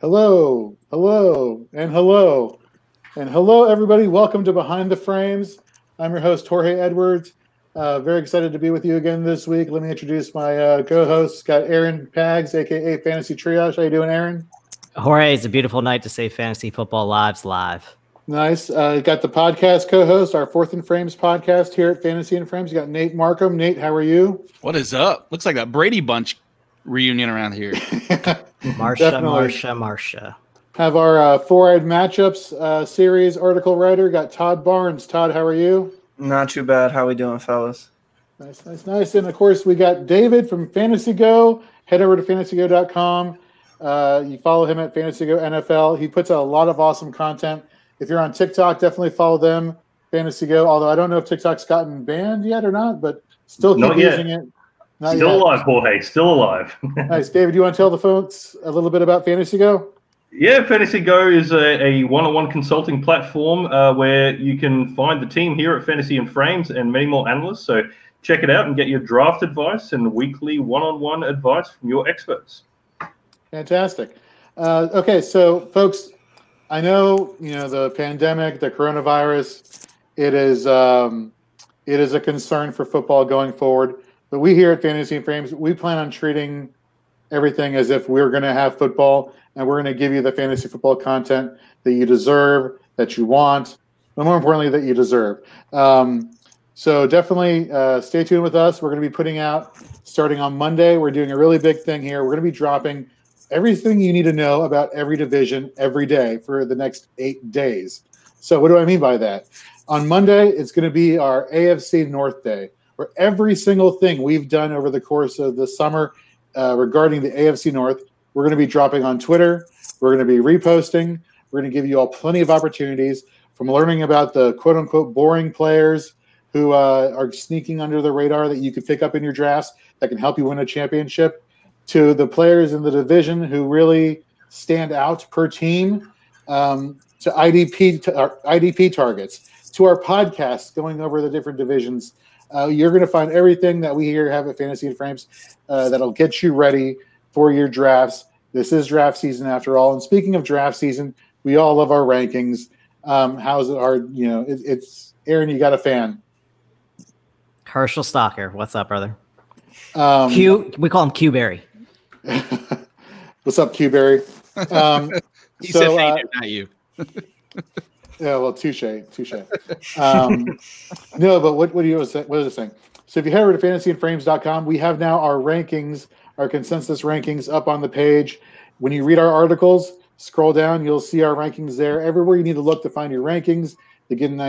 Hello, hello, and hello. And hello, everybody. Welcome to Behind the Frames. I'm your host, Jorge Edwards. Very excited to be with you again this week. Let me introduce my co-hosts. Got Aaron Pags, a.k.a. Fantasy Triage. How you doing, Aaron? Jorge, it's a beautiful night to say Fantasy Football Live's live. Nice. Got the podcast co-host, our Fourth and Frames podcast here at Fantasy and Frames. You got Nate Markham. Nate, how are you? What is up? Looks like that Brady Bunch reunion around here. Marsha. Have our Four-Eyed Matchups series article writer. Got Todd Barnes. Todd, how are you? Not too bad. How we doing, fellas? Nice. And, of course, we got David from Fantasy Go. Head over to fantasygo.com. You follow him at Fantasy Go NFL. He puts out a lot of awesome content. If you're on TikTok, definitely follow them, Fantasy Go. Although I don't know if TikTok's gotten banned yet or not, but still keep using it. Still alive, Jorge. Still alive. Nice. David, you want to tell the folks a little bit about Fantasy Go? Yeah, Fantasy Go is a one-on-one consulting platform where you can find the team here at Fantasy and Frames and many more analysts. So check it out and get your draft advice and weekly one-on-one advice from your experts. Fantastic. Okay, so folks, I know the pandemic, the coronavirus. It is a concern for football going forward. But we here at Fantasy and Frames, we plan on treating everything as if we're going to have football, and we're going to give you the fantasy football content that you deserve, that you want, but more importantly, that you deserve. So definitely stay tuned with us. We're going to be putting out, starting on Monday, we're doing a really big thing here. We're going to be dropping everything you need to know about every division every day for the next 8 days. So what do I mean by that? On Monday, it's going to be our AFC North Day, where every single thing we've done over the course of the summer regarding the AFC North, we're going to be dropping on Twitter. We're going to be reposting. We're going to give you all plenty of opportunities, from learning about the quote-unquote boring players who are sneaking under the radar that you could pick up in your drafts that can help you win a championship, to the players in the division who really stand out per team, to IDP targets, to our podcasts going over the different divisions. You're going to find everything that we here have at Fantasy and Frames that'll get you ready for your drafts. This is draft season after all. And speaking of draft season, we all love our rankings. How's it hard? It's Aaron, you got a fan. Herschel Stalker. What's up, brother? Q. We call him Q-Berry. What's up, Q-Berry? He said, hey, not you. Yeah, well, touche. No, but what is it saying? So if you head over to fantasyandframes.com, we have now our rankings, our consensus rankings up on the page. When you read our articles, scroll down, you'll see our rankings there. Everywhere you need to look to find your rankings, to get an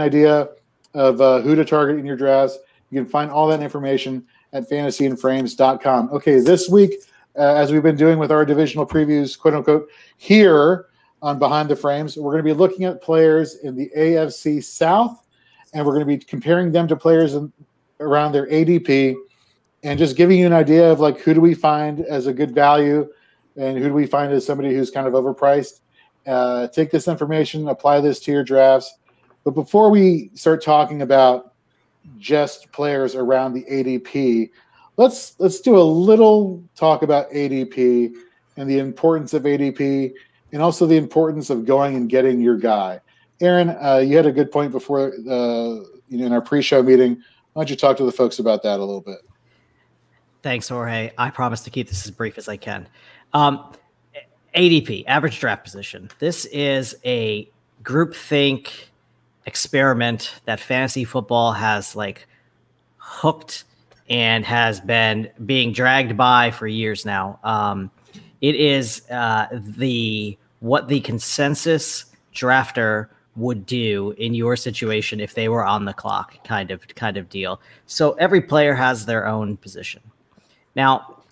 idea of who to target in your drafts. You can find all that information at fantasyandframes.com. Okay, this week, as we've been doing with our divisional previews, quote unquote, here on Behind the Frames, we're going to be looking at players in the AFC South, and we're going to be comparing them to players around their ADP, and just giving you an idea of who do we find as a good value, and who do we find as somebody who's kind of overpriced. Take this information, apply this to your drafts. But before we start talking about just players around the ADP, let's do a little talk about ADP and the importance of ADP, and also the importance of going and getting your guy. Aaron, you had a good point before in our pre-show meeting. Why don't you talk to the folks about that a little bit? Thanks, Jorge. I promise to keep this as brief as I can. ADP, average draft position. This is a groupthink experiment that fantasy football has hooked and has been being dragged by for years now. It is what the consensus drafter would do in your situation if they were on the clock, kind of deal. So every player has their own position. Now,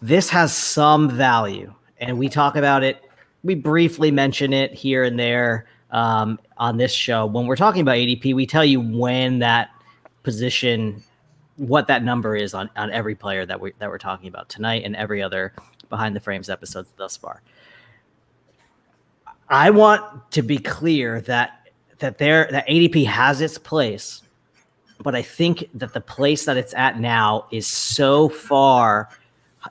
this has some value, and we talk about it. We briefly mention it here and there on this show. When we're talking about ADP, we tell you when that position, what that number is on every player that we're talking about tonight and every other Behind the Frames episodes thus far. I want to be clear that ADP has its place, but I think that the place that it's at now is so far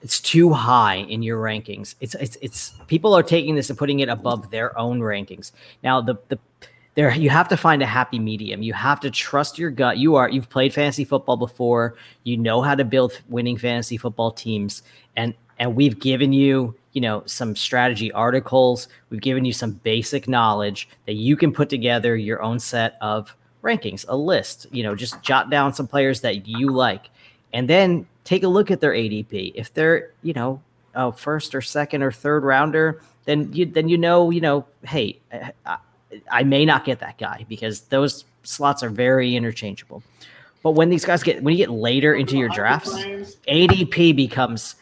it's too high in your rankings. It's people are taking this and putting it above their own rankings. Now there you have to find a happy medium. You have to trust your gut. You've played fantasy football before. You know how to build winning fantasy football teams, and we've given you, some strategy articles. We've given you some basic knowledge that you can put together your own set of rankings, a list. Just jot down some players that you like, and then take a look at their ADP. If they're, a first or second or third rounder, then hey, I may not get that guy because those slots are very interchangeable. But when you get later into your drafts, ADP becomes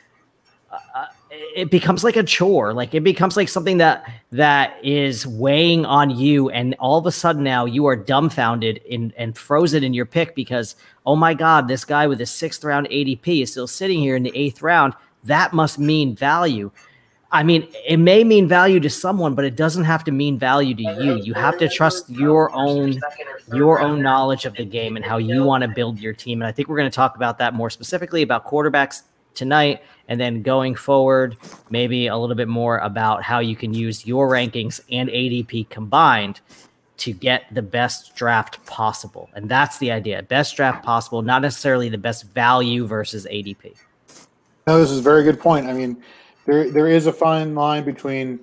like a chore. Like it becomes like something that is weighing on you, and all of a sudden now you are dumbfounded and frozen in your pick because, oh my God, this guy with a 6th round ADP is still sitting here in the 8th round. That must mean value. I mean, it may mean value to someone, but it doesn't have to mean value to you. You have to trust your own knowledge of the game and how you want to build your team. And I think we're going to talk about that more specifically about quarterbacks tonight, and then going forward, maybe a little bit more about how you can use your rankings and ADP combined to get the best draft possible. And that's the idea. Best draft possible, not necessarily the best value versus ADP. No, this is a very good point. I mean, there is a fine line between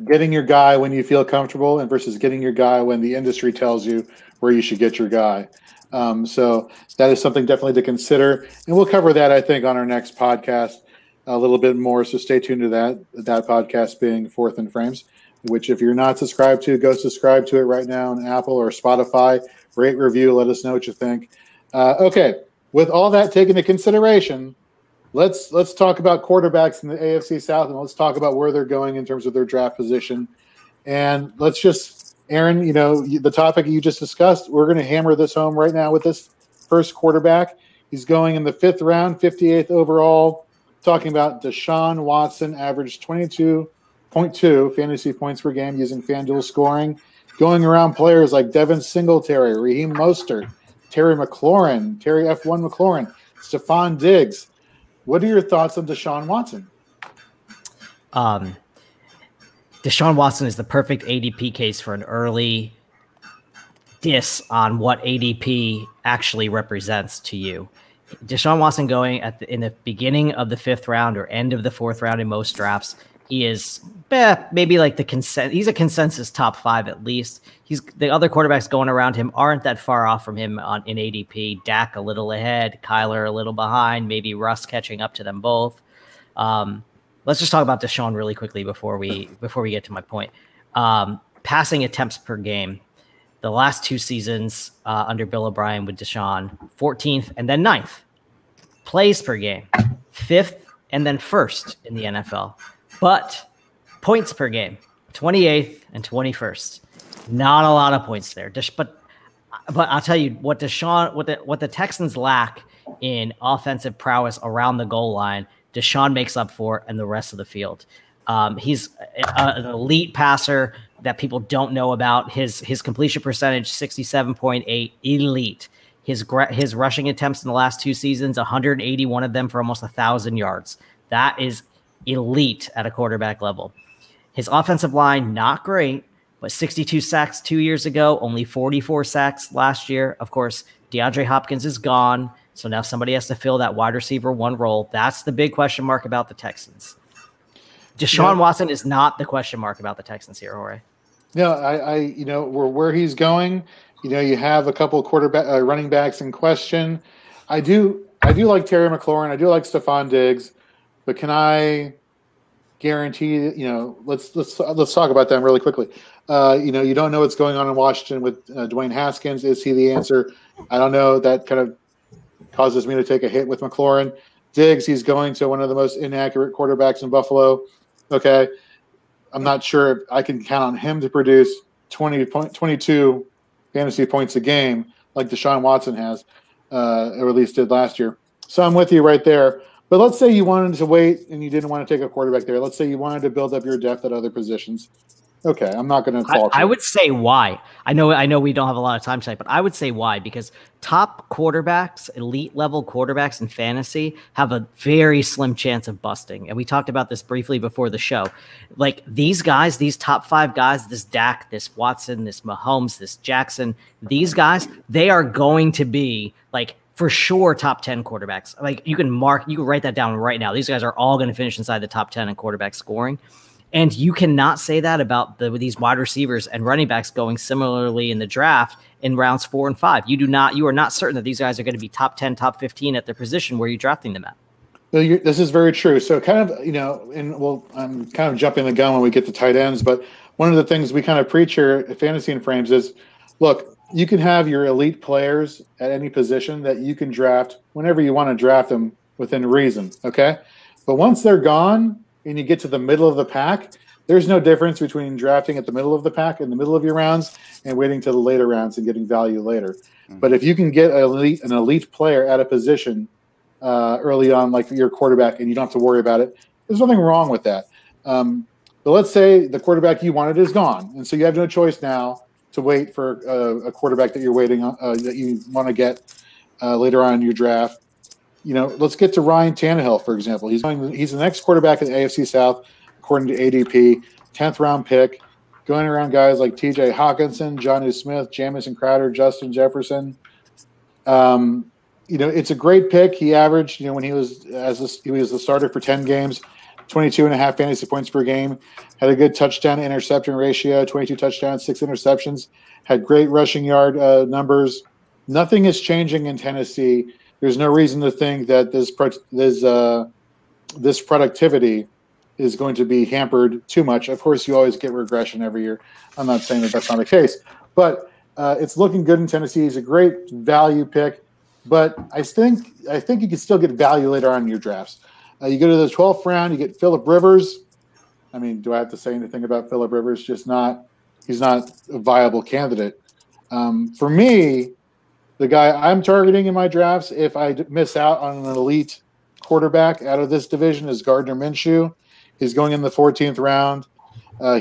getting your guy when you feel comfortable and versus getting your guy when the industry tells you where you should get your guy. So that is something definitely to consider. And we'll cover that, I think, on our next podcast a little bit more. So stay tuned to that podcast being 4th and Frames, which if you're not subscribed to, go subscribe to it right now on Apple or Spotify. Rate, review, let us know what you think. Okay, with all that taken into consideration, let's talk about quarterbacks in the AFC South, and let's talk about where they're going in terms of their draft position. And let's just, Aaron, the topic you just discussed, we're going to hammer this home right now with this first quarterback. He's going in the 5th round, 58th overall. Talking about Deshawn Watson, averaged 22.2 fantasy points per game using FanDuel scoring. Going around players like Devin Singletary, Raheem Mostert, Terry F1 McLaurin, Stephon Diggs. What are your thoughts on Deshaun Watson? Deshaun Watson is the perfect ADP case for an early diss on what ADP actually represents to you. Deshaun Watson going in the beginning of the 5th round or end of the 4th round in most drafts, he is maybe like he's a consensus top 5 at least. The other quarterbacks going around him aren't that far off from him in ADP. Dak a little ahead, Kyler a little behind, maybe Russ catching up to them both. Let's just talk about Deshaun really quickly before we get to my point. Passing attempts per game. The last 2 seasons under Bill O'Brien with Deshaun, 14th and then 9th. Plays per game, 5th and then 1st in the NFL. But points per game, 28th and 21st. Not a lot of points there. But I'll tell you what the Texans lack in offensive prowess around the goal line, Deshaun makes up for in the rest of the field. He's an elite passer that people don't know about. His completion percentage, 67.8, elite. His rushing attempts in the last 2 seasons, 181 of them for almost 1,000 yards. That is elite at a quarterback level. His offensive line, not great, but 62 sacks 2 years ago, only 44 sacks last year. Of course, DeAndre Hopkins is gone, so now somebody has to fill that wide receiver 1 role. That's the big question mark about the Texans. Deshaun Watson is not the question mark about the Texans here, Jorge. No, I where he's going, you have a couple of running backs in question. I do like Terry McLaurin. I do like Stephon Diggs, but can I guarantee? Let's talk about them really quickly. You don't know what's going on in Washington with Dwayne Haskins. Is he the answer? I don't know. That kind of causes me to take a hit with McLaurin. Diggs, he's going to one of the most inaccurate quarterbacks in Buffalo. Okay. I'm not sure if I can count on him to produce 22 fantasy points a game like Deshaun Watson has, or at least did last year. So I'm with you right there. But let's say you wanted to wait and you didn't want to take a quarterback there. Let's say you wanted to build up your depth at other positions. Okay, I'm not going to fault I you. would say why. I know we don't have a lot of time tonight, but I would say why, because top quarterbacks, elite level quarterbacks in fantasy have a very slim chance of busting. And we talked about this briefly before the show. Like these guys, these top 5 guys, this Dak, this Watson, this Mahomes, this Jackson, these guys, they are going to be like for sure top 10 quarterbacks. Like you can write that down right now. These guys are all going to finish inside the top 10 in quarterback scoring. And you cannot say that about these wide receivers and running backs going similarly in the draft in rounds 4 and 5. You are not certain that these guys are going to be top 10, top 15 at their position where you're drafting them at. Well, this is very true. So kind of, I'm kind of jumping the gun when we get to tight ends, but one of the things we kind of preach here at Fantasy and Frames is, look, you can have your elite players at any position that you can draft whenever you want to draft them within reason, okay? But once they're gone, and you get to the middle of the pack, there's no difference between drafting at the middle of the pack in the middle of your rounds and waiting to the later rounds and getting value later. Mm-hmm. But if you can get an elite player at a position early on, like your quarterback, and you don't have to worry about it, there's nothing wrong with that. But let's say the quarterback you wanted is gone, and so you have no choice now to wait for a quarterback that you're waiting on, that you want to get later on in your draft. Let's get to Ryan Tannehill, for example. He's the next quarterback in the AFC South, according to ADP, 10th round pick, going around guys like TJ Hawkinson, Jonnu Smith, Jamison Crowder, Justin Jefferson. It's a great pick. He averaged, when he was the starter for 10 games, 22.5 fantasy points per game, had a good touchdown interception ratio, 22 touchdowns, 6 interceptions, had great rushing yard numbers. Nothing is changing in Tennessee. There's no reason to think that this productivity is going to be hampered too much. Of course, you always get regression every year. I'm not saying that that's not the case, but it's looking good in Tennessee. He's a great value pick, but I think you can still get value later on in your drafts. You go to the 12th round, you get Phillip Rivers. I mean, do I have to say anything about Phillip Rivers? He's not a viable candidate. For me, the guy I'm targeting in my drafts, if I miss out on an elite quarterback out of this division, is Gardner Minshew. He's going in the 14th round.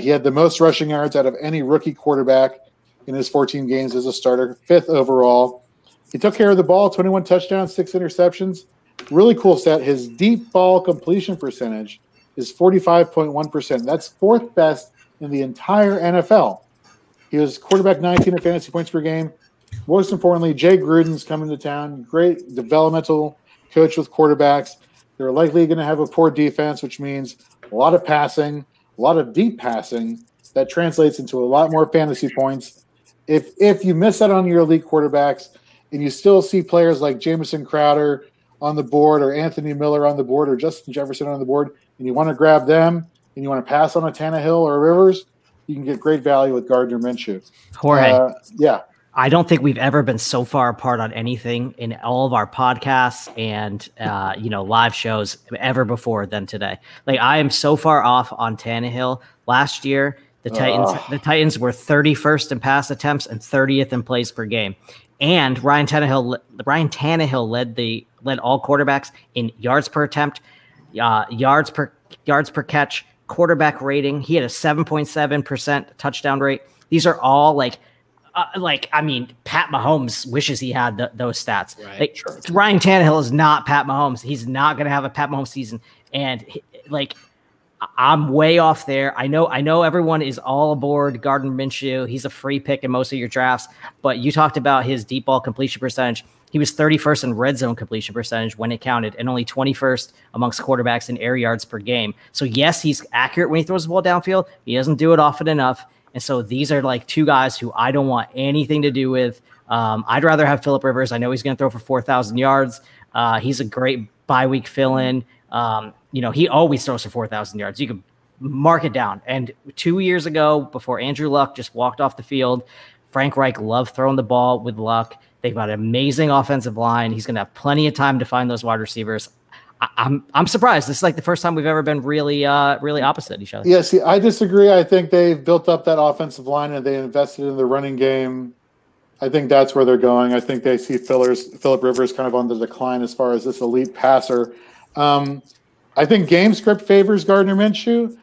He had the most rushing yards out of any rookie quarterback in his 14 games as a starter, 5th overall. He took care of the ball, 21 touchdowns, 6 interceptions. Really cool stat. His deep ball completion percentage is 45.1%. That's 4th best in the entire NFL. He was quarterback 19 in fantasy points per game. Most importantly, Jay Gruden's coming to town. Great developmental coach with quarterbacks. They're likely going to have a poor defense, which means a lot of passing, a lot of deep passing. That translates into a lot more fantasy points. If you miss out on your elite quarterbacks and you still see players like Jamison Crowder on the board or Anthony Miller on the board or Justin Jefferson on the board, and you want to grab them and you want to pass on a Tannehill or Rivers, you can get great value with Gardner Minshew. Jorge. Yeah. I don't think we've ever been so far apart on anything in all of our podcasts and live shows ever before than today. Like I am so far off on Tannehill. Last year, the Titans were 31st in pass attempts and 30th in plays per game. And Ryan Tannehill led all quarterbacks in yards per attempt, yards per catch, quarterback rating. He had a 7.7% touchdown rate. These are all Pat Mahomes wishes he had those stats. Right. Ryan Tannehill is not Pat Mahomes. He's not going to have a Pat Mahomes season. And I'm way off there. I know everyone is all aboard Gardner Minshew. He's a free pick in most of your drafts, but you talked about his deep ball completion percentage. He was 31st in red zone completion percentage when it counted and only 21st amongst quarterbacks in air yards per game. So yes, he's accurate when he throws the ball downfield. He doesn't do it often enough. And so these are like two guys who I don't want anything to do with. I'd rather have Phillip Rivers. I know he's going to throw for 4,000 yards. He's a great bye week fill-in. He always throws for 4,000 yards. You can mark it down. And 2 years ago, before Andrew Luck just walked off the field, Frank Reich loved throwing the ball with Luck. They've got an amazing offensive line. He's going to have plenty of time to find those wide receivers. I'm surprised. This is like the first time we've ever been really opposite each other. Yeah, see, I disagree. I think they've built up that offensive line and they invested in the running game. I think that's where they're going. I think they see Phillip Rivers kind of on the decline as far as this elite passer. I think game script favors Gardner Minshew.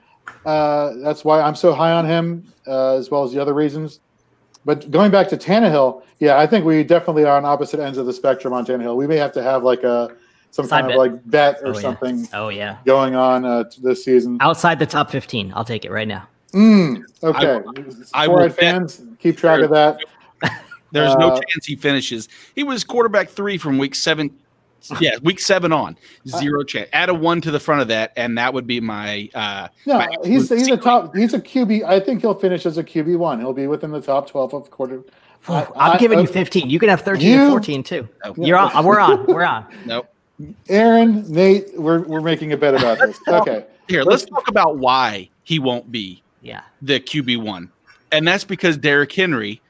That's why I'm so high on him, as well as the other reasons. But going back to Tannehill, yeah, I think we definitely are on opposite ends of the spectrum on Tannehill. We may have to have like some kind of like bet or something going on this season. Outside the top 15. I'll take it right now. Okay. Four-eyed fans, keep track of that. There's no chance he finishes. He was quarterback 3 from week 7. Yeah, week 7 on. 0 chance. Add a 1 to the front of that, and that would be my he's a QB. I think he'll finish as a QB1. He'll be within the top 12 of quarter. I'm giving you 15. You can have 13 and 14 too. Nope. You're on. We're on. Nope. Aaron, Nate, we're making a bet about this. Okay. Here, let's talk about why he won't be the QB1. And that's because Derrick Henry,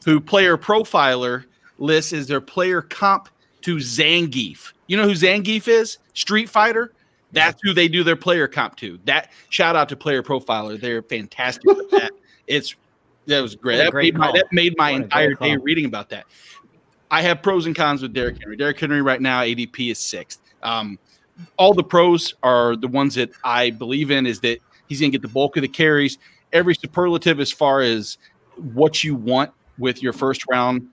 who Player Profiler lists as their player comp to Zangief. You know who Zangief is? Street Fighter. That's who they do their player comp to. That shout out to Player Profiler. They're fantastic with that. That was great. That made my entire day reading about that. I have pros and cons with Derrick Henry. Derrick Henry right now, ADP is 6th. All the pros are the ones that I believe in, is that he's going to get the bulk of the carries. Every superlative as far as what you want with your first round,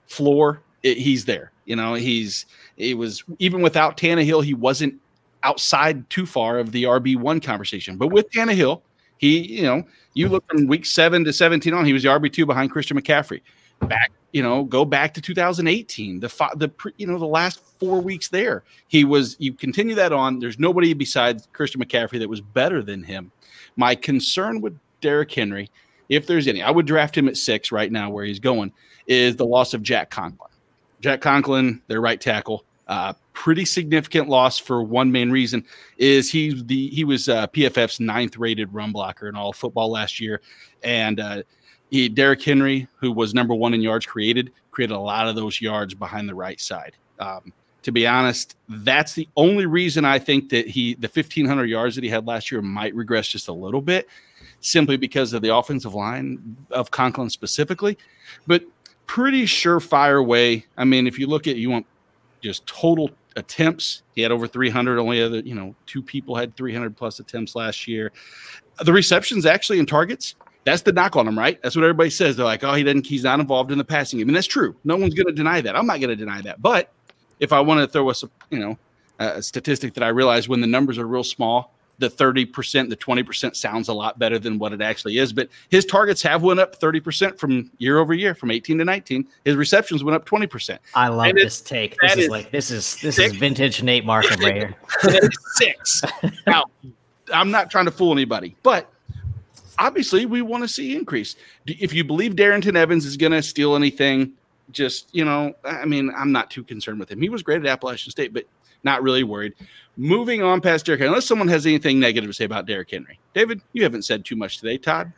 floor, he's there. It was even without Tannehill, he wasn't outside too far of the RB1 conversation. But with Tannehill, you look from week 7 to 17 on, he was the RB2 behind Christian McCaffrey. Go back to 2018, the last 4 weeks there. You continue that on. There's nobody besides Christian McCaffrey that was better than him. My concern with Derrick Henry, if there's any, I would draft him at 6 right now where he's going, is the loss of Jack Conklin. Jack Conklin, their right tackle, pretty significant loss for one main reason is he was PFF's 9th rated run blocker in all of football last year. And Derrick Henry, who was number 1 in yards created a lot of those yards behind the right side. To be honest, that's the only reason I think that the 1,500 yards that he had last year might regress just a little bit, simply because of the offensive line of Conklin specifically. But pretty surefire way. I mean, if you look at, you want just total attempts, he had over 300. Only other, 2 people had 300 plus attempts last year. The receptions actually and targets, that's the knock on him, right? That's what everybody says. They're like, oh, he's not involved in the passing game. And that's true. No one's going to deny that. I'm not going to deny that. But if I want to throw us, a statistic that I realize when the numbers are real small, the 30%, the 20% sounds a lot better than what it actually is. But his targets have went up 30% from year over year, from 18 to 19. His receptions went up 20%. I love this take. This is vintage Nate Markham right here. That is 6. Now, I'm not trying to fool anybody, but obviously we want to see increase. If you believe Darrington Evans is going to steal anything, I'm not too concerned with him. He was great at Appalachian State, but not really worried. Moving on past Derrick Henry, unless someone has anything negative to say about Derrick Henry. David, you haven't said too much today. Todd?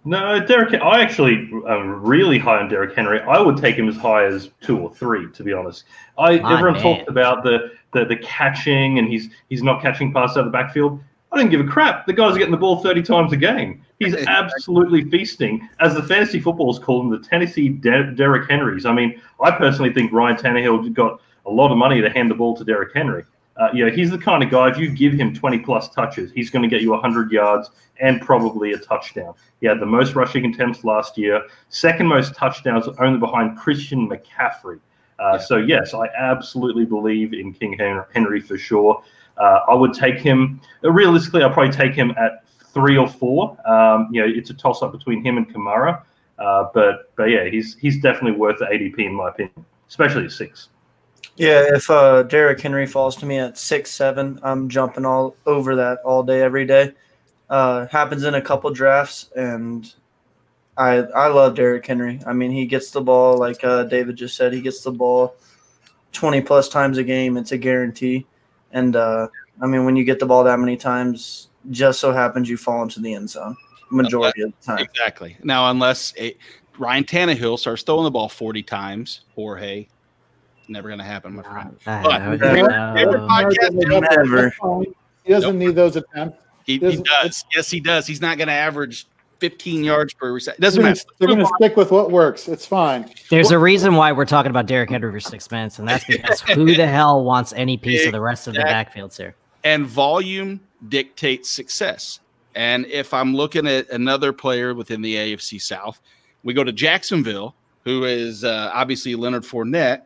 No, I actually am really high on Derrick Henry. I would take him as high as 2 or 3, to be honest. Everyone talked about the catching, and he's not catching passes out of the backfield. I don't give a crap. The guy's getting the ball 30 times a game. He's absolutely feasting. As the fantasy footballers call him, the Tennessee Derrick Henrys. I mean, I personally think Ryan Tannehill got a lot of money to hand the ball to Derrick Henry. He's the kind of guy, if you give him 20-plus touches, he's going to get you 100 yards and probably a touchdown. He had the most rushing attempts last year, second most touchdowns, only behind Christian McCaffrey. So, yes, I absolutely believe in King Henry for sure. I would take him – realistically, I'll probably take him at 3 or 4. It's a toss-up between him and Kamara. But yeah, he's definitely worth the ADP in my opinion, especially at 6. Yeah, if Derrick Henry falls to me at 6, 7, I'm jumping all over that all day, every day. Happens in a couple drafts, and I love Derrick Henry. I mean, he gets the ball, like David just said, he gets the ball 20-plus times a game. It's a guarantee. And, when you get the ball that many times, just so happens you fall into the end zone majority of the time. Exactly. Now, unless Ryan Tannehill starts throwing the ball 40 times, Jorge, never going to happen, my friend. Never. He doesn't need those attempts. He does. Yes, he does. He's not going to average 15 yards per reception. Doesn't matter. They're going to stick with what works. It's fine. There's a reason why we're talking about Derrick Henry for 6 minutes, and that's because who the hell wants any piece of the rest of the backfields here? And volume dictates success. And if I'm looking at another player within the AFC South, we go to Jacksonville, who is obviously Leonard Fournette.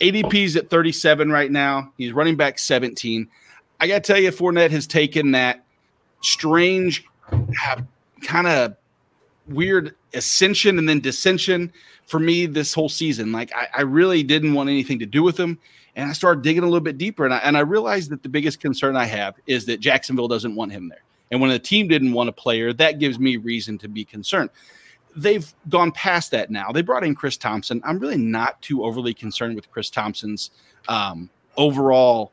ADP's at 37 right now. He's running back 17. I got to tell you, Fournette has taken that strange kind of weird ascension and then dissension for me this whole season. Like I really didn't want anything to do with him. And I started digging a little bit deeper. And I realized that the biggest concern I have is that Jacksonville doesn't want him there. And when a team didn't want a player, that gives me reason to be concerned. They've gone past that now. They brought in Chris Thompson. I'm really not too overly concerned with Chris Thompson's overall,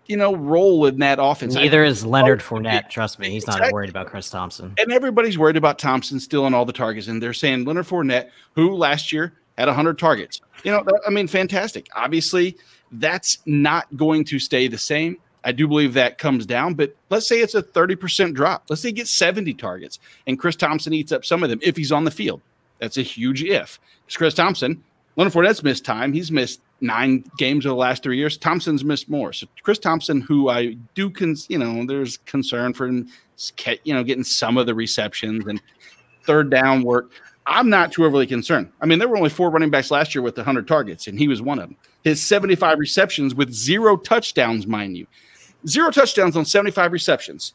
role in that offense. Neither is Leonard Fournette. Trust me, he's not worried about Chris Thompson. And everybody's worried about Thompson stealing all the targets. And they're saying Leonard Fournette, who last year had 100 targets. Fantastic. Obviously, that's not going to stay the same. I do believe that comes down, but let's say it's a 30% drop. Let's say he gets 70 targets and Chris Thompson eats up some of them if he's on the field. That's a huge if. Because Chris Thompson, Leonard Fournette's missed time. He's missed 9 games of the last 3 years. Thompson's missed more. So Chris Thompson, who I do, there's concern for him, getting some of the receptions and third down work. I'm not too overly concerned. I mean, there were only 4 running backs last year with 100 targets, and he was one of them. His 75 receptions with 0 touchdowns, mind you. 0 touchdowns on 75 receptions.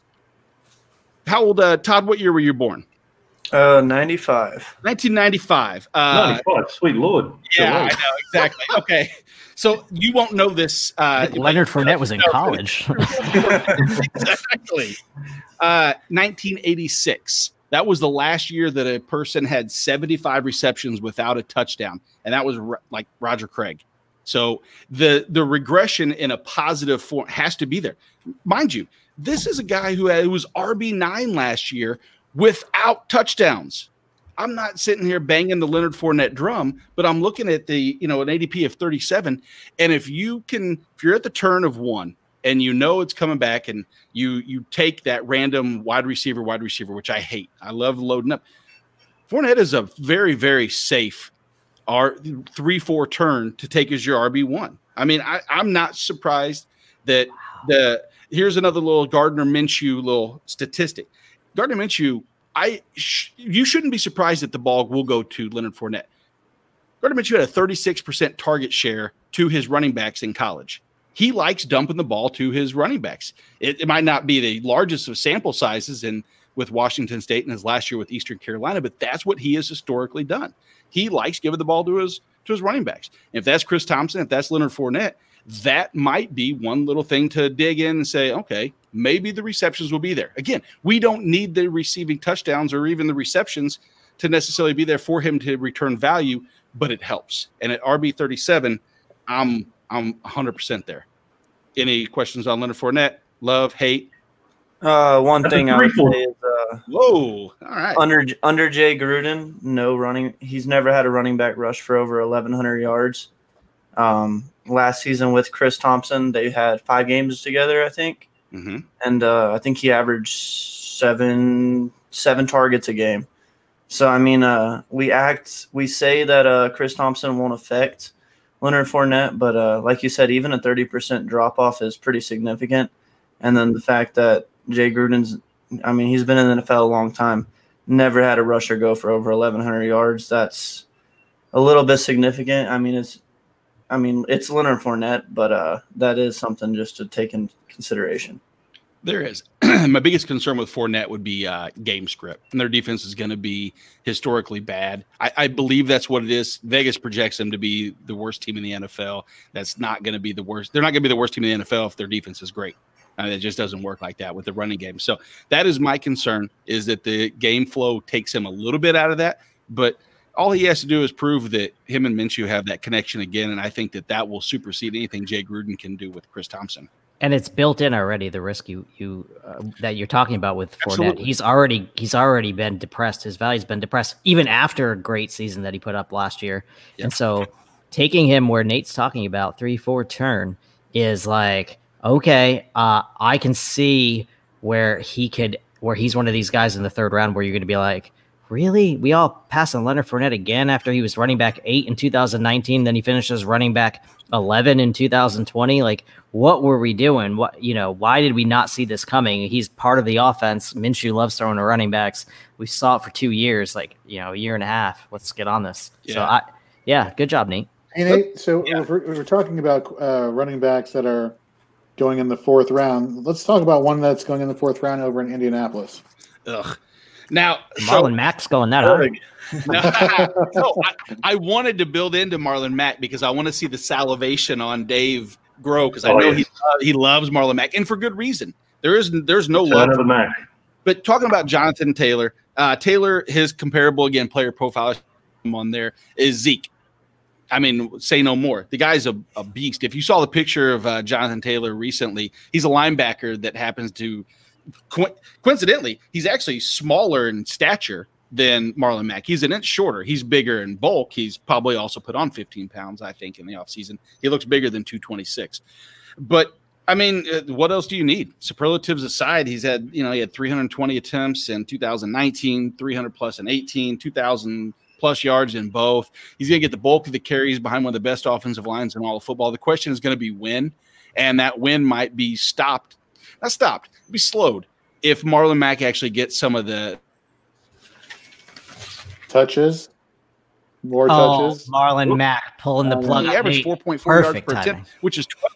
How old, Todd, what year were you born? 95. 1995. 95, sweet Lord. Yeah, I know, exactly. Okay. So you won't know this. Leonard Fournette was in college. Exactly. 1986. That was the last year that a person had 75 receptions without a touchdown, and that was like Roger Craig. So the regression in a positive form has to be there. Mind you, this is a guy who was RB9 last year without touchdowns. I'm not sitting here banging the Leonard Fournette drum, but I'm looking at the, an ADP of 37. And if you're at the turn of one and it's coming back and you take that random wide receiver, which I hate. I love loading up. Fournette is a very, very safe 3-4 turn to take as your RB1. I mean, I'm not surprised that here's another little Gardner Minshew little statistic. Gardner Minshew, you shouldn't be surprised that the ball will go to Leonard Fournette. Gardner Minshew had a 36% target share to his running backs in college. He likes dumping the ball to his running backs. It might not be the largest of sample sizes with Washington State and his last year with Eastern Carolina, but that's what he has historically done. He likes giving the ball to his running backs. If that's Chris Thompson, if that's Leonard Fournette, that might be one little thing to dig in and say, okay, maybe the receptions will be there. Again, we don't need the receiving touchdowns or even the receptions to necessarily be there for him to return value, but it helps. And at RB 37, I'm 100% there. Any questions on Leonard Fournette? Love, hate? One thing I would say is whoa, all right. Under Jay Gruden, no running. He's never had a running back rush for over 1,100 yards. Last season with Chris Thompson, they had 5 games together, I think, and I think he averaged seven targets a game. So I mean, we say that Chris Thompson won't affect Leonard Fournette, but like you said, even a 30% drop off is pretty significant. And then the fact that Jay Gruden's, he's been in the NFL a long time, never had a rusher go for over 1,100 yards. That's a little bit significant. It's Leonard Fournette, but that is something just to take in consideration. There is. My biggest concern with Fournette would be game script. And their defense is going to be historically bad. I believe that's what it is. Vegas projects them to be the worst team in the NFL. That's not going to be the worst. They're not going to be the worst team in the NFL if their defense is great. It just doesn't work like that with the running game. So that is my concern, is that the game flow takes him a little bit out of that. But all he has to do is prove that him and Minshew have that connection again, and I think that will supersede anything Jay Gruden can do with Chris Thompson. And it's built in already, the risk you that you're talking about with Fournette. Absolutely. He's already been depressed. His value's been depressed even after a great season that he put up last year. Yep. And so taking him where Nate's talking about 3-4 turn is like, okay, I can see where he's one of these guys in the 3rd round where you're going to be like, really? We all passed on Leonard Fournette again after he was running back 8 in 2019. Then he finished as running back 11 in 2020. Like, what were we doing? Why did we not see this coming? He's part of the offense. Minshew loves throwing to running backs. We saw it for 2 years, a year and a half. Let's get on this. Yeah. So, good job, Nate. Hey, Nate, so if we're talking about running backs that are going in the 4th round, let's talk about one that's going in the 4th round over in Indianapolis. Ugh. Now, Marlon Mack's going that hard. I wanted to build into Marlon Mack because I want to see the salivation on Dave grow because I know he loves Marlon Mack, and for good reason. There's no love for Mack. But talking about Jonathan Taylor, his comparable again player profile on there is Zeke. I mean, say no more. The guy's a beast. If you saw the picture of Jonathan Taylor recently, he's a linebacker that happens to coincidentally, he's actually smaller in stature than Marlon Mack. He's an inch shorter. He's bigger in bulk. He's probably also put on 15 pounds, I think, in the offseason. He looks bigger than 226. But, I mean, what else do you need? Superlatives aside, he had 320 attempts in 2019, 300-plus in 18, 2,000-plus yards in both. He's going to get the bulk of the carries behind one of the best offensive lines in all of football. The question is going to be when, and that when might be stopped. Not stopped. Be slowed if Marlon Mack actually gets some of the touches, more touches. Marlon Mack pulling the plug. He averaged 4.4 yards per attempt, which is 12th.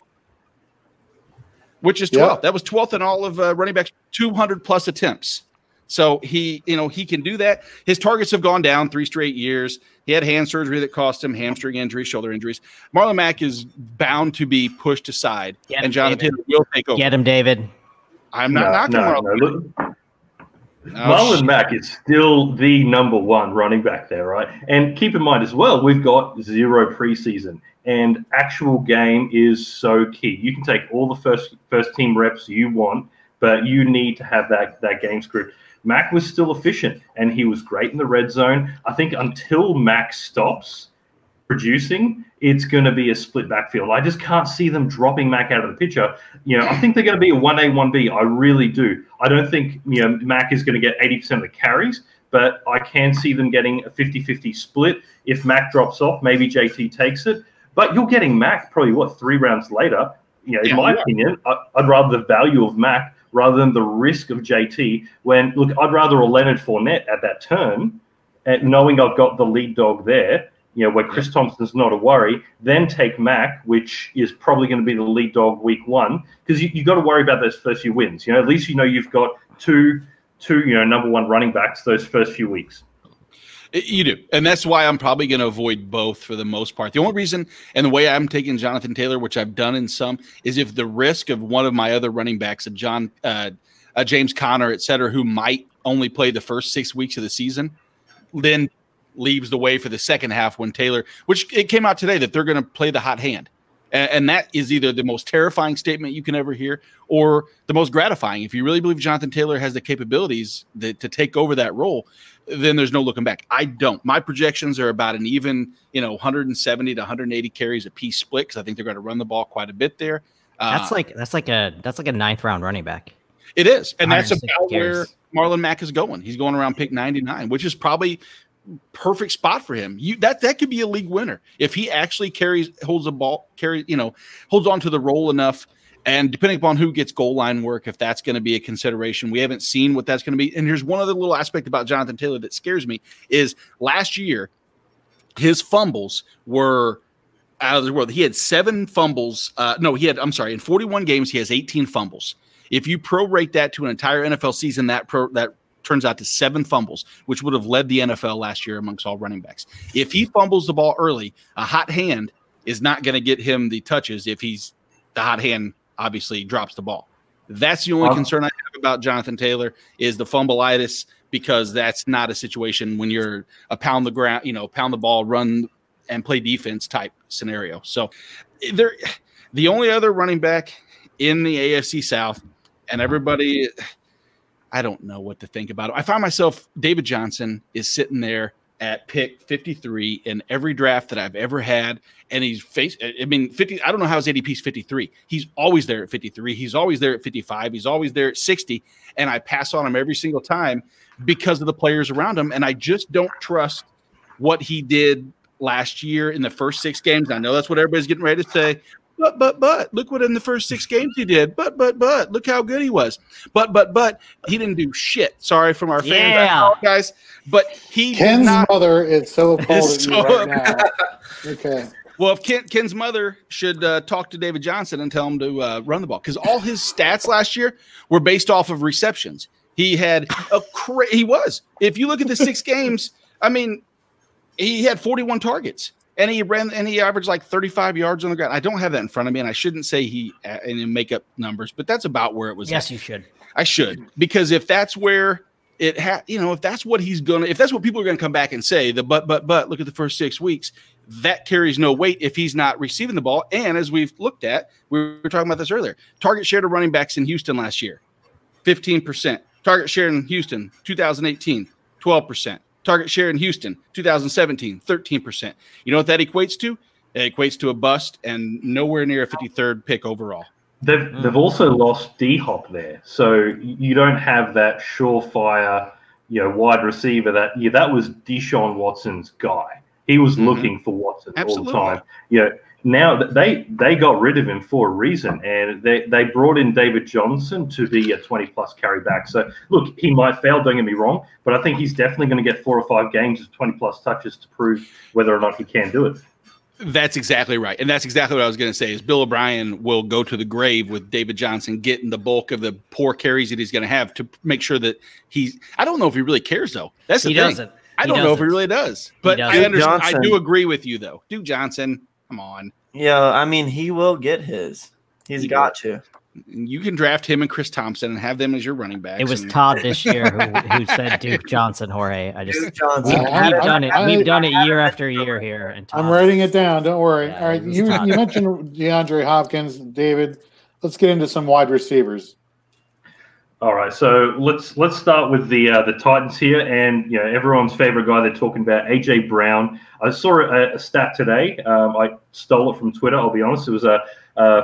Yep. That was 12th in all of running backs, 200-plus attempts. So he can do that. His targets have gone down 3 straight years. He had hand surgery that cost him, hamstring injuries, shoulder injuries. Marlon Mack is bound to be pushed aside, and Jonathan Taylor will take over. Get him, David. I'm not knocking Marlon. Marlon Mack is still the number 1 running back there, right? And keep in mind as well, we've got 0 preseason, and actual game is so key. You can take all the first team reps you want, but you need to have that game script. Mack was still efficient, and he was great in the red zone. I think until Mack stops producing, it's going to be a split backfield. I just can't see them dropping Mack out of the picture. I think they're going to be a 1A, 1B. I really do. I don't think Mack is going to get 80% of the carries, but I can see them getting a 50-50 split. If Mack drops off, maybe JT takes it. But you're getting Mack probably, 3 rounds later. In my opinion, I'd rather the value of Mack rather than the risk of JT. I'd rather a Leonard Fournette at that turn, knowing I've got the lead dog there, where Chris Thompson's not a worry, then take Mack, which is probably going to be the lead dog week 1, because you got to worry about those first few wins. At least you've got two number 1 running backs those first few weeks. You do, and that's why I'm probably going to avoid both for the most part. The only reason, and the way I'm taking Jonathan Taylor, which I've done in some, is if the risk of one of my other running backs, James Conner, et cetera, who might only play the first 6 weeks of the season, then leaves the way for the second half when Taylor, which it came out today that they're going to play the hot hand. And that is either the most terrifying statement you can ever hear or the most gratifying. If you really believe Jonathan Taylor has the capabilities to take over that role, then there's no looking back. I don't. My projections are about an even, 170 to 180 carries a piece split because I think they're going to run the ball quite a bit there. That's like a 9th round running back. It is, and that's about where Marlon Mack is going. He's going around pick 99, which is probably perfect spot for him. That could be a league winner if he actually holds on to the role enough. And depending upon who gets goal line work, if that's going to be a consideration, we haven't seen what that's going to be. And here's one other little aspect about Jonathan Taylor that scares me is last year, his fumbles were out of the world. He had 7 fumbles. In 41 games, he has 18 fumbles. If you prorate that to an entire NFL season, that turns out to 7 fumbles, which would have led the NFL last year amongst all running backs. If he fumbles the ball early, a hot hand is not going to get him the touches if the hot hand obviously drops the ball. That's the only concern I have about Jonathan Taylor is the fumbleitis, because that's not a situation when you're a pound the ball, run and play defense type scenario. So the only other running back in the AFC South, and everybody, I don't know what to think about it. I find myself, David Johnson is sitting there at pick 53 in every draft that I've ever had. And he's 50. I don't know how his ADP is 53. He's always there at 53. He's always there at 55. He's always there at 60. And I pass on him every single time because of the players around him. And I just don't trust what he did last year in the first 6 games. I know that's what everybody's getting ready to say. But look what in the first 6 games he did. But look how good he was. But he didn't do shit. Sorry from our fans, guys. But Ken's mother is so appalled at you right now. Okay. Well, if Ken's mother should talk to David Johnson and tell him to run the ball, because all his stats last year were based off of receptions. He had he was. If you look at the 6 games, I mean, he had 41 targets. And he averaged like 35 yards on the ground. I don't have that in front of me, and I shouldn't say he and make up numbers, but that's about where it was. Yes, you should. I should, because if that's where it if that's what if that's what people are going to come back and say, but look at the first 6 weeks, that carries no weight if he's not receiving the ball. And as we've looked at, we were talking about this earlier. Target share to running backs in Houston last year, 15%. Target share in Houston, 2018, 12%. Target share in Houston, 2017, 13%. You know what that equates to? It equates to a bust and nowhere near a 53rd pick overall. They've also lost D-Hop there. So you don't have that surefire, wide receiver that was Deshawn Watson's guy. He was looking for Watson all the time. Now they got rid of him for a reason, and they brought in David Johnson to be a 20-plus carry back. So, look, he might fail, don't get me wrong, but I think he's definitely going to get 4 or 5 games of 20-plus touches to prove whether or not he can do it. That's exactly right, and that's exactly what I was going to say is Bill O'Brien will go to the grave with David Johnson getting the bulk of the poor carries that he's going to have to make sure that he's – I don't know if he really cares, though. That's the thing. Doesn't. I don't know if he really does, but I understand. I do agree with you, though. Duke Johnson – come on. Yeah, I mean, he will get his. He's got to. You can draft him and Chris Thompson and have them as your running backs. It was Todd this year who said Duke Johnson, Jorge. Duke Johnson. We've done it year after year here. And I'm writing it down. Don't worry. Yeah, all right, you mentioned DeAndre Hopkins, David. Let's get into some wide receivers. All right, so let's start with the Titans here, and everyone's favorite guy they're talking about, AJ Brown. I saw a stat today. I stole it from Twitter. I'll be honest. It was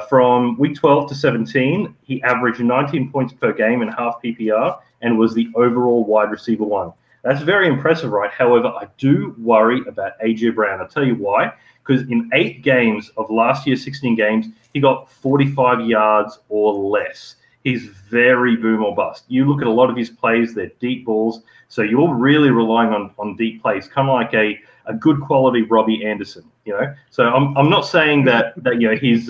from week 12 to 17. He averaged 19 points per game in half PPR and was the overall wide receiver 1. That's very impressive, right? However, I do worry about AJ Brown. I'll tell you why. Because in 8 games of last year's 16 games, he got 45 yards or less. He's very boom or bust. You look at a lot of his plays, they're deep balls. So you're really relying on deep plays, kind of like a good quality Robbie Anderson, So I'm not saying that he's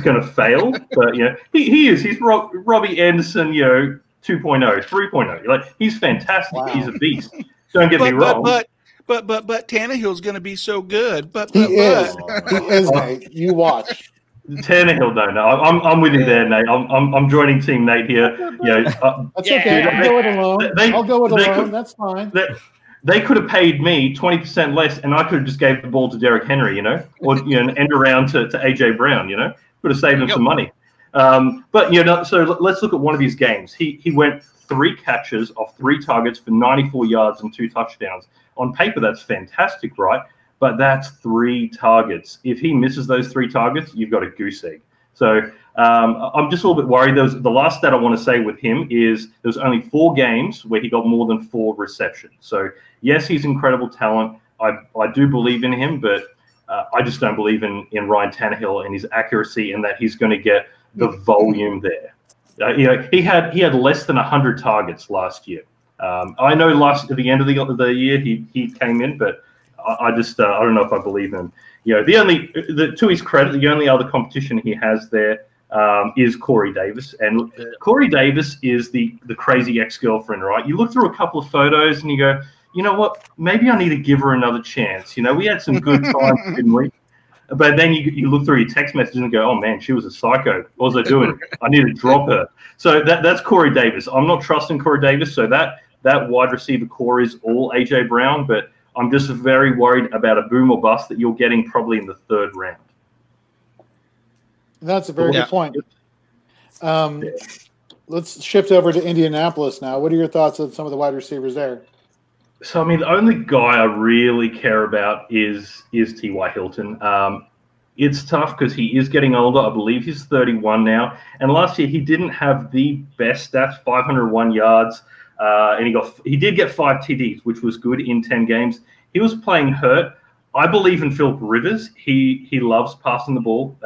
going to fail, but he is. He's Robbie Anderson, 2.0, 3.0. He's fantastic. Wow. He's a beast. Don't get me wrong. But Tannehill's going to be so good. He is, mate. You watch. Tannehill, no. I'm with you there, Nate. I'm joining Team Nate here. That's okay. I'll go it alone. I'll go it alone. That's fine. They could have paid me 20% less, and I could have just gave the ball to Derrick Henry, or end around to AJ Brown, could have saved them some money. But so let's look at one of his games. He went 3 catches off 3 targets for 94 yards and 2 touchdowns. On paper, that's fantastic, right? But that's 3 targets. If he misses those 3 targets, you've got a goose egg. So I'm just a little bit worried. The last stat I want to say with him is there's only 4 games where he got more than 4 receptions. So, yes, he's incredible talent. I do believe in him, but I just don't believe in Ryan Tannehill and his accuracy and that he's going to get the volume there. He had less than 100 targets last year. I know at the end of the year he came in, but I don't know if I believe him. To his credit, the only other competition he has there is Corey Davis, and Corey Davis is the crazy ex-girlfriend, right? You look through a couple of photos and you go, you know what? Maybe I need to give her another chance. We had some good times, didn't we? But then you look through your text messages and go, oh man, she was a psycho. What was I doing? I need to drop her. So that's Corey Davis. I'm not trusting Corey Davis. So that wide receiver core is all AJ Brown, but I'm just very worried about a boom or bust that you're getting probably in the 3rd round. That's a very good point. Let's shift over to Indianapolis now. What are your thoughts on some of the wide receivers there? So, the only guy I really care about is T.Y. Hilton. It's tough because he is getting older. I believe he's 31 now. And last year, he didn't have the best stats, 501 yards, and he did get 5 TDs, which was good in 10 games. He was playing hurt. I believe in Philip Rivers. He loves passing the ball.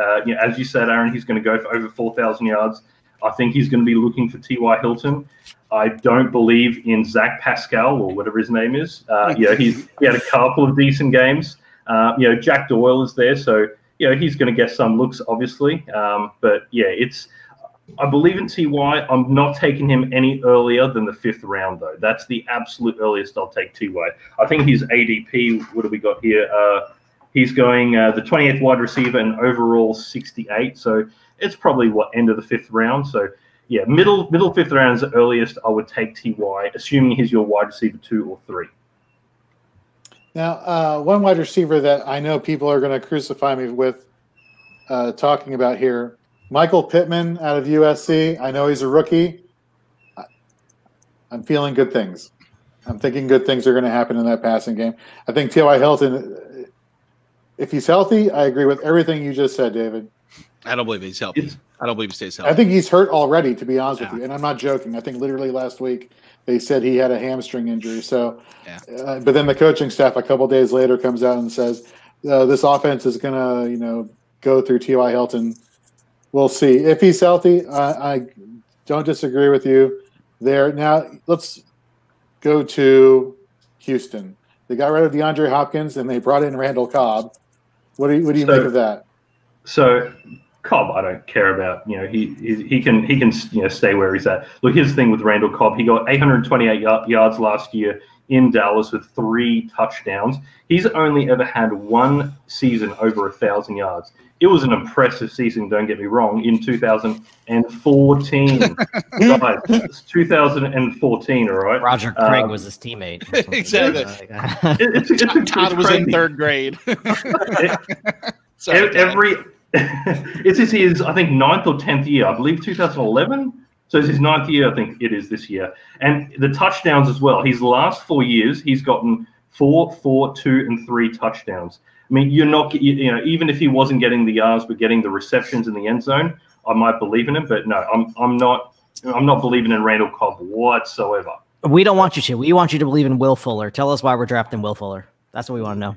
As you said, Aaron, he's going to go for over 4,000 yards. I think he's going to be looking for T.Y. Hilton. I don't believe in Zach Pascal or whatever his name is. He had a couple of decent games. Jack Doyle is there, so he's going to get some looks, obviously. I believe in T.Y. I'm not taking him any earlier than the 5th round, though. That's the absolute earliest I'll take T.Y. I think his ADP, what have we got here? He's going the 28th wide receiver and overall 68. So it's probably end of the 5th round. So yeah, middle 5th round is the earliest I would take T.Y., assuming he's your wide receiver 2 or 3. Now, one wide receiver that I know people are going to crucify me with talking about here, Michael Pittman out of USC. I know he's a rookie. I'm feeling good things. I'm thinking good things are going to happen in that passing game. I think T.Y. Hilton, if he's healthy, I agree with everything you just said, David. I don't believe he's healthy. I don't believe he stays healthy. I think he's hurt already, to be honest with you. And I'm not joking. I think literally last week they said he had a hamstring injury. So, but then the coaching staff a couple days later comes out and says, this offense is going to, go through T.Y. Hilton. We'll see. If he's healthy, I don't disagree with you there. Now, let's go to Houston. They got rid of DeAndre Hopkins, and they brought in Randall Cobb. What do you make of that? So, Cobb, I don't care about. He can stay where he's at. Look, here's the thing with Randall Cobb. He got 828 yards last year in Dallas with 3 touchdowns. He's only ever had 1 season over 1,000 yards. It was an impressive season, don't get me wrong, in 2014. Guys, it's 2014 , all right? Roger Craig was his teammate. Exactly. Todd was in 3rd grade. It's his, I think, 9th or 10th year. I believe 2011. So it's his 9th year, I think it is this year. And the touchdowns as well. His last 4 years, he's gotten 4, 4, 2, and 3 touchdowns. I mean, you're not, even if he wasn't getting the yards, but getting the receptions in the end zone, I might believe in him. But no, I'm not believing in Randall Cobb whatsoever. We don't want you to. We want you to believe in Will Fuller. Tell us why we're drafting Will Fuller. That's what we want to know.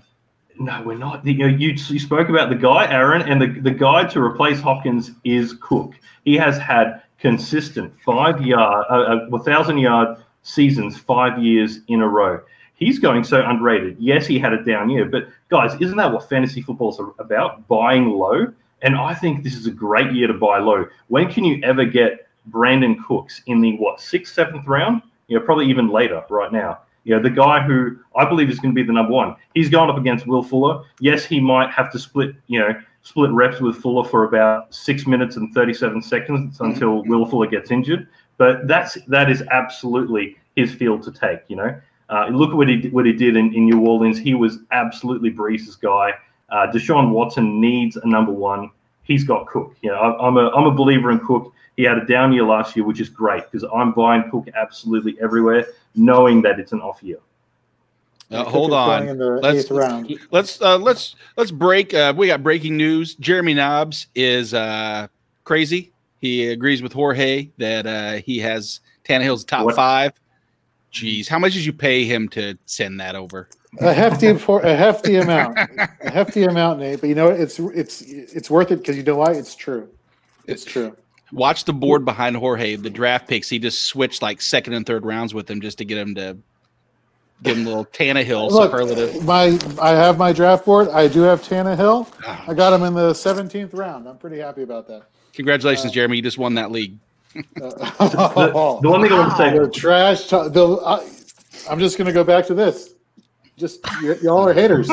No, we're not. You spoke about the guy, Aaron, and the guy to replace Hopkins is Cook. He has had consistent 1,000-yard seasons 5 years in a row. He's going so underrated. Yes, he had a down year, but guys, isn't that what fantasy football is about? Buying low. And I think this is a great year to buy low. When can you ever get Brandon Cooks in the 6th, 7th round? Probably even later right now. The guy who I believe is going to be the number 1. He's going up against Will Fuller. Yes, he might have to split reps with Fuller for about 6 minutes and 37 seconds until Will Fuller gets injured. But that is absolutely his field to take. Look at what he did in New Orleans. He was absolutely Breeze's guy. Deshaun Watson needs a number 1. He's got Cook. I'm a believer in Cook. He had a down year last year, which is great because I'm buying Cook absolutely everywhere, knowing that it's an off year. Hold on. Let's break. We got breaking news. Jeremy Nobbs is crazy. He agrees with Jorge that he has Tannehill's top 5. Jeez, how much did you pay him to send that over? A hefty amount, Nate. But you know what? It's worth it because you know why? It's true. It's true. Watch the board behind Jorge. The draft picks. He just switched like 2nd and 3rd rounds with him just to get him to give him a little Tannehill superlative. I have my draft board. I do have Tannehill. I got him in the 17th round. I'm pretty happy about that. Congratulations, Jeremy. You just won that league. The one thing I want to say, the trash. I'm just going to go back to this. Y'all are haters.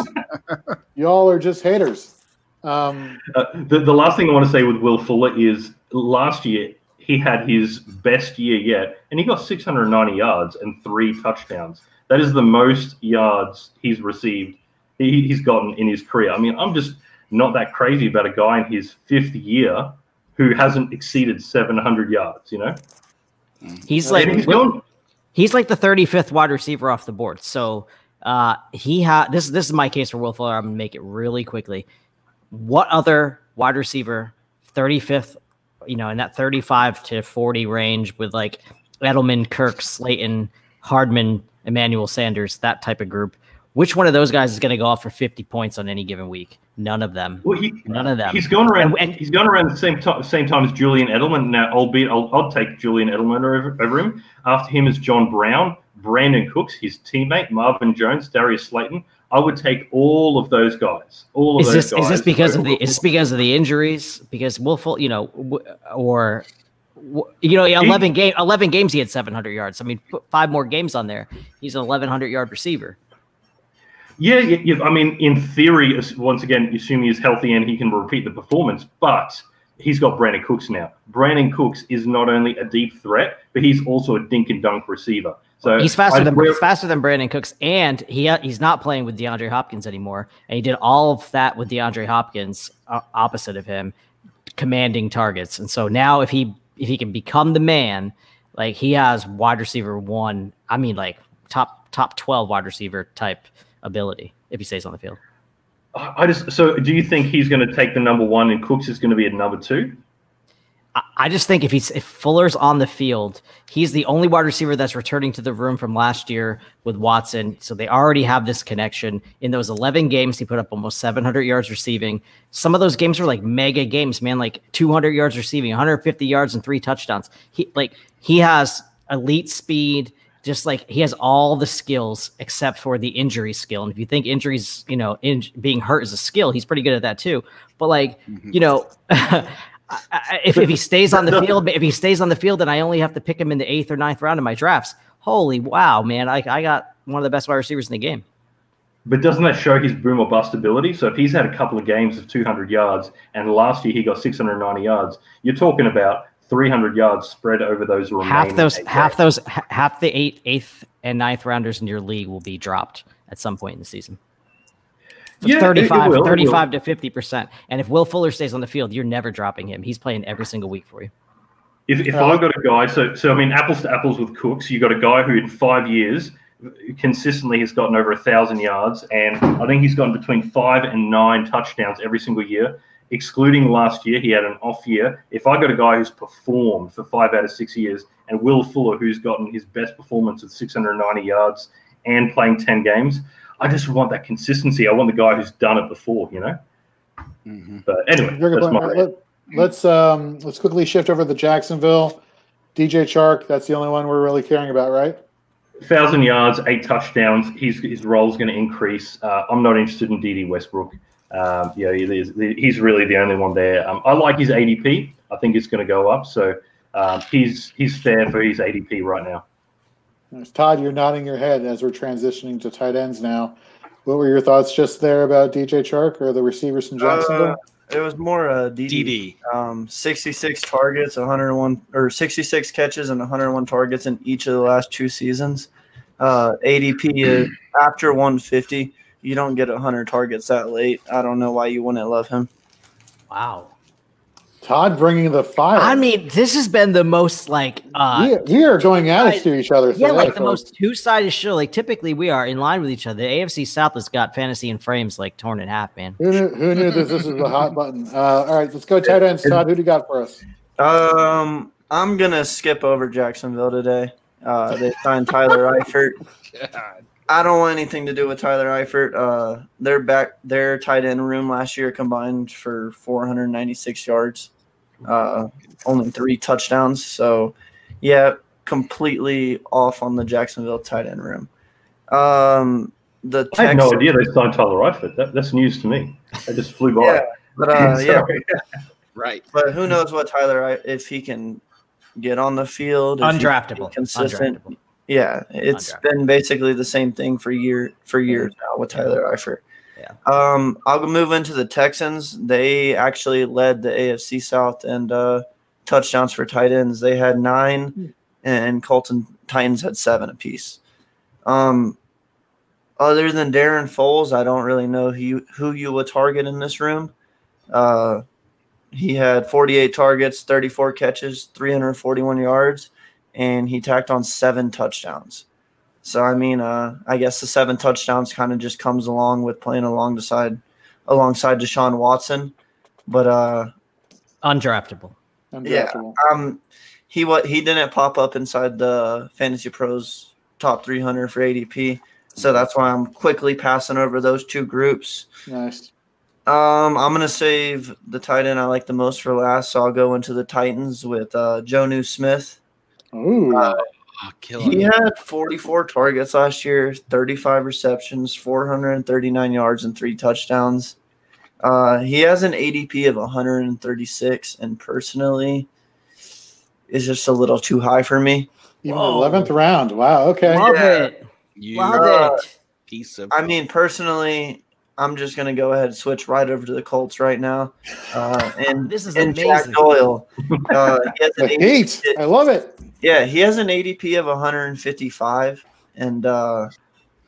Y'all are just haters. The last thing I want to say with Will Fuller is last year he had his best year yet, and he got 690 yards and 3 touchdowns. That is the most yards he's received. He's gotten in his career. I mean, I'm just not that crazy about a guy in his 5th year who hasn't exceeded 700 yards, He's like the 35th wide receiver off the board. So this is my case for Will Fuller. I'm going to make it really quickly. What other wide receiver 35th, in that 35 to 40 range with like Edelman, Kirk, Slayton, Hardman, Emmanuel Sanders, that type of group. Which one of those guys is going to go off for 50 points on any given week? None of them. Well, None of them. He's gone around. He's gone around the same time as Julian Edelman. Now, albeit I'll take Julian Edelman over him. After him is John Brown, Brandon Cooks, his teammate Marvin Jones, Darius Slayton. I would take all of those guys. Is this because of the injuries? Because Wolf, 11 games he had 700 yards. I mean, put 5 more games on there. He's an 1,100-yard receiver. Yeah. I mean, in theory, once again, assuming he's healthy and he can repeat the performance, but he's got Brandon Cooks now. Brandon Cooks is not only a deep threat, but he's also a dink and dunk receiver. So he's faster than Brandon Cooks, and he's not playing with DeAndre Hopkins anymore. And he did all of that with DeAndre Hopkins opposite of him, commanding targets. And so now if he can become the man, like he has wide receiver 1, I mean like top 12 wide receiver type ability if he stays on the field. So do you think he's going to take the number 1 and Cooks is going to be at number 2? I just think if Fuller's on the field, he's the only wide receiver that's returning to the room from last year with Watson. So they already have this connection. In those 11 games, he put up almost 700 yards receiving. Some of those games were like mega games, man, like 200 yards receiving, 150 yards and 3 touchdowns. He has elite speed. Just like he has all the skills except for the injury skill. And if you think injuries, being hurt is a skill, he's pretty good at that too. But if he stays on the field, and I only have to pick him in the 8th or 9th round of my drafts, holy wow, man! I got one of the best wide receivers in the game. But doesn't that show his boom or bust ability? So if he's had a couple of games of 200 yards, and last year he got 690 yards, you're talking about 300 yards spread over those remaining half the 8th and 9th rounders in your league will be dropped at some point in the season. Yeah, 35 to 50%. And if Will Fuller stays on the field, you're never dropping him. He's playing every single week for you. If I got a guy, so I mean, apples to apples with Cooks, you got a guy who in 5 years consistently has gotten over 1,000 yards, and I think he's gotten between 5 and 9 touchdowns every single year. Excluding last year, he had an off year. If I got a guy who's performed for 5 out of 6 years, and Will Fuller, who's gotten his best performance at 690 yards and playing 10 games, I just want that consistency. I want the guy who's done it before, Mm-hmm. But anyway, that's let's quickly shift over to Jacksonville. DJ Chark, that's the only one we're really caring about, right? 1,000 yards, 8 touchdowns. His role is going to increase. I'm not interested in D.D. Westbrook. He's really the only one there. I like his ADP. I think it's going to go up. So he's fair for his ADP right now. Todd, you're nodding your head as we're transitioning to tight ends now. What were your thoughts just there about DJ Chark or the receivers from Jacksonville? It was more DD. 66 targets, 101 or 66 catches and 101 targets in each of the last 2 seasons. ADP is after 150. You don't get 100 targets that late. I don't know why you wouldn't love him. Wow. Todd bringing the fire. I mean, this has been the most like we are going at it to each other. Yeah, like the most two-sided show. Like typically we are in line with each other. The AFC South has got fantasy and frames like torn in half, man. Who knew this was a hot button? All right, let's go tight ends. Todd, who do you got for us? I'm gonna skip over Jacksonville today. They signed Tyler Eifert. God. I don't want anything to do with Tyler Eifert. Their tight end room last year combined for 496 yards, only 3 touchdowns. So, yeah, completely off on the Jacksonville tight end room. I had no idea they signed Tyler Eifert. That's news to me. They just flew by. Yeah, but yeah, right. But who knows what Tyler if he can get on the field, undraftable, consistent. Undraftable. Yeah, it's been basically the same thing for years now with Tyler Eifert. Yeah. I'll move into the Texans. They actually led the AFC South and touchdowns for tight ends. They had 9, and Colts and Titans had 7 apiece. Other than Darren Foles, I don't really know who you would target in this room. He had 48 targets, 34 catches, 341 yards. And he tacked on 7 touchdowns. So, I mean, I guess the 7 touchdowns kind of just comes along with playing alongside Deshawn Watson. But undraftable. Yeah, he didn't pop up inside the Fantasy Pros top 300 for ADP, so that's why I'm quickly passing over those two groups. Nice. I'm gonna save the tight end I like the most for last, so I'll go into the Titans with Jonnu Smith. Ooh. He had 44 targets last year, 35 receptions, 439 yards, and 3 touchdowns. He has an ADP of 136, and personally, is just a little too high for me. Even the 11th round. Wow. Okay. Love it. Love it. Piece of. I mean, personally, I'm just going to go ahead and switch right over to the Colts right now. And this is and amazing. Jack Doyle. He has an Heat. I love it. Yeah, he has an ADP of 155. And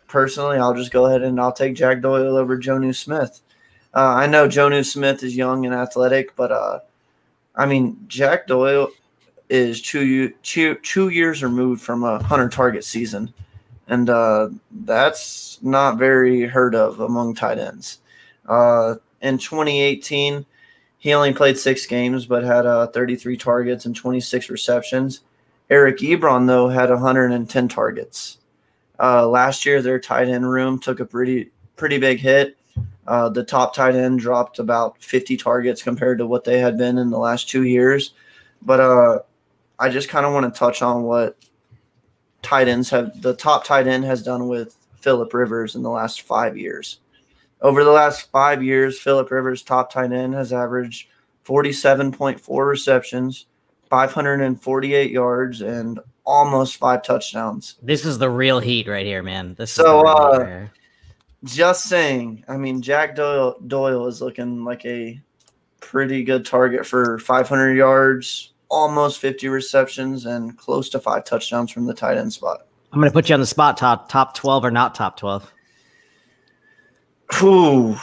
personally, I'll just go ahead and I'll take Jack Doyle over Jonnu Smith. I know Jonnu Smith is young and athletic, but I mean, Jack Doyle is 2 years removed from a 100-target season. And that's not very heard of among tight ends. In 2018, he only played 6 games but had 33 targets and 26 receptions. Eric Ebron, though, had 110 targets. Last year, their tight end room took a pretty big hit. The top tight end dropped about 50 targets compared to what they had been in the last 2 years. But I just kind of want to touch on what the top tight end has done with Phillip Rivers in the last 5 years. Over the last 5 years, Phillip Rivers' top tight end has averaged 47.4 receptions, 548 yards, and almost 5 touchdowns. This is the real heat right here, man. Just saying, I mean, Jack Doyle is looking like a pretty good target for 500 yards, almost 50 receptions, and close to 5 touchdowns from the tight end spot. I'm going to put you on the spot, top 12 or not top 12. Ooh.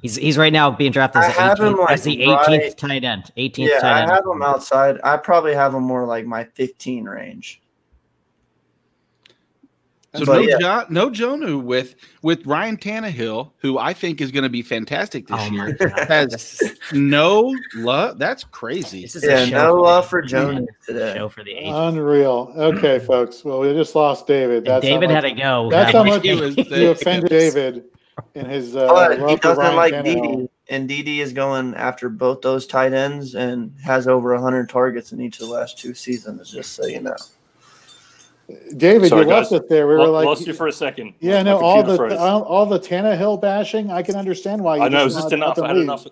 He's right now being drafted as the 18th tight end. 18th tight end. I have him outside. I probably have him more like my 15 range. So no Jonnu with Ryan Tannehill, who I think is going to be fantastic this year. Has no love. That's crazy. No love for Jonnu today. Show for the age. Unreal. Okay, folks. Well, we just lost David. David had to go. That's how much you offended David in his. But he doesn't like Dede, and Dede is going after both those tight ends and has over 100 targets in each of the last 2 seasons. Just so you know. David, you lost it there. We were like, lost you for a second. Yeah, no, all the Tannehill bashing. I can understand why. I know, it's just enough. I had enough.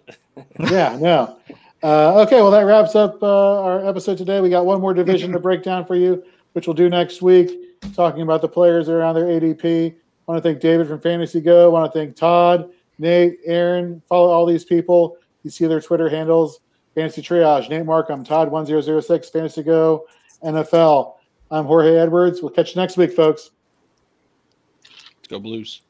Yeah, no. Okay, well, that wraps up our episode today. We got one more division to break down for you, which we'll do next week, talking about the players that are on their ADP. I want to thank David from Fantasy Go. I want to thank Todd, Nate, Aaron. Follow all these people. You see their Twitter handles. Fantasy Triage, Nate Markham, Todd1006, Fantasy Go, NFL. I'm Jorge Edwards. We'll catch you next week, folks. Let's go Blues.